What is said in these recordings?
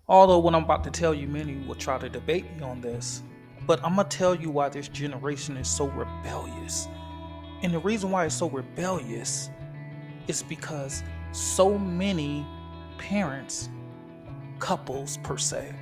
Although what I'm about to tell you, many will try to debate me on this, but I'm gonna tell you why this generation is so rebellious. And the reason why it's so rebellious is because so many parents, couples per se,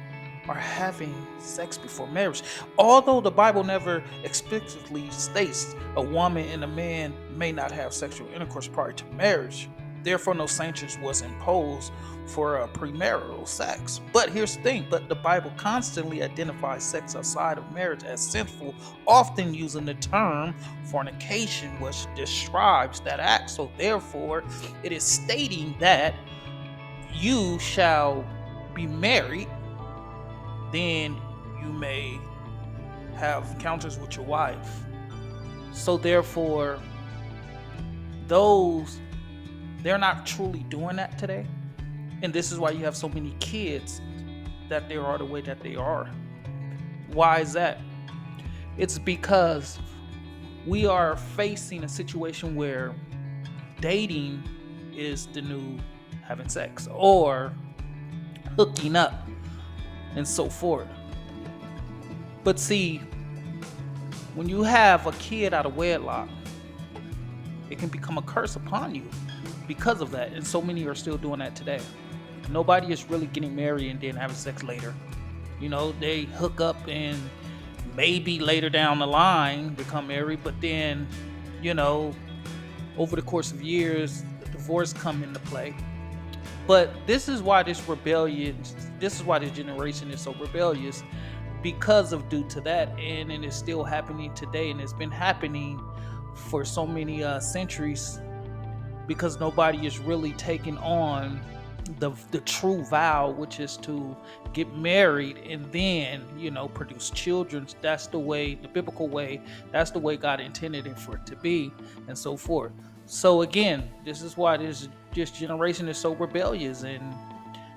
are having sex before marriage. Although the Bible never explicitly states a woman and a man may not have sexual intercourse prior to marriage, therefore no sanctions was imposed for premarital sex. But here's the thing: but the Bible constantly identifies sex outside of marriage as sinful, often using the term fornication, which describes that act. So therefore, it is stating that you shall be married, then you may have encounters with your wife. So therefore, those they're not truly doing that today. And this is why you have so many kids that they are the way that they are. Why is that? It's because we are facing a situation where dating is the new having sex or hooking up and so forth. But see, when you have a kid out of wedlock, it can become a curse upon you because of that. And so many are still doing that today. Nobody is really getting married and then having sex later. They hook up and maybe later down the line become married, but then, you know, over the course of years, the divorce come into play. But this is why this generation is so rebellious, because of due to that, and it is still happening today, and it's been happening for so many centuries, because nobody is really taking on the true vow, which is to get married and then produce children. That's the way, the biblical way. That's the way God intended it for it to be, and so forth. So again, this is why this generation is so rebellious, and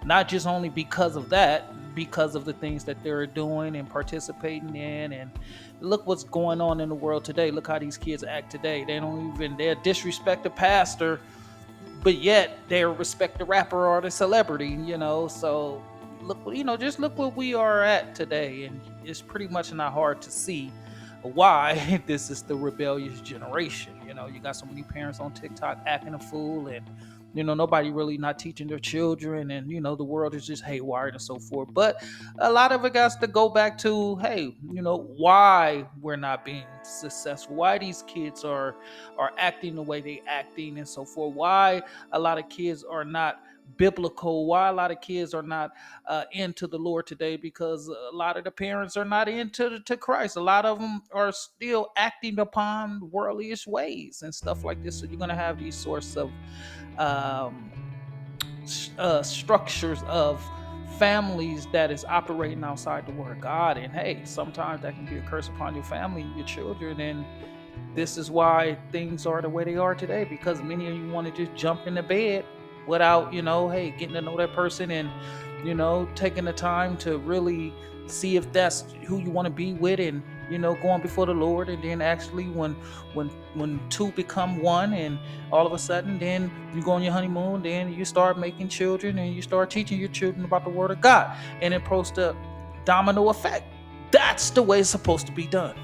not just only because of that, because of the things that they're doing and participating in. And look what's going on in the world today. Look how these kids act today. They disrespect the pastor, but yet they respect the rapper or the celebrity. So look, just look what we are at today, and it's pretty much not hard to see why this is the rebellious generation. You got so many parents on TikTok acting a fool, and nobody really not teaching their children, and the world is just haywire and so forth. But a lot of it has to go back to, hey, why we're not being successful, why these kids are acting the way they acting and so forth, why a lot of kids are not biblical, why a lot of kids are not into the Lord today, because a lot of the parents are not into to Christ. A lot of them are still acting upon worldliest ways and stuff like this. So you're gonna have these sorts of um, structures of families that is operating outside the word of God. And hey, sometimes that can be a curse upon your family and your children. And this is why things are the way they are today, because many of you want to just jump into bed without, hey, getting to know that person, and taking the time to really see if that's who you want to be with, and going before the Lord. And then actually, when two become one, and all of a sudden then you go on your honeymoon, then you start making children, and you start teaching your children about the word of God, and it posts a domino effect. That's the way it's supposed to be done.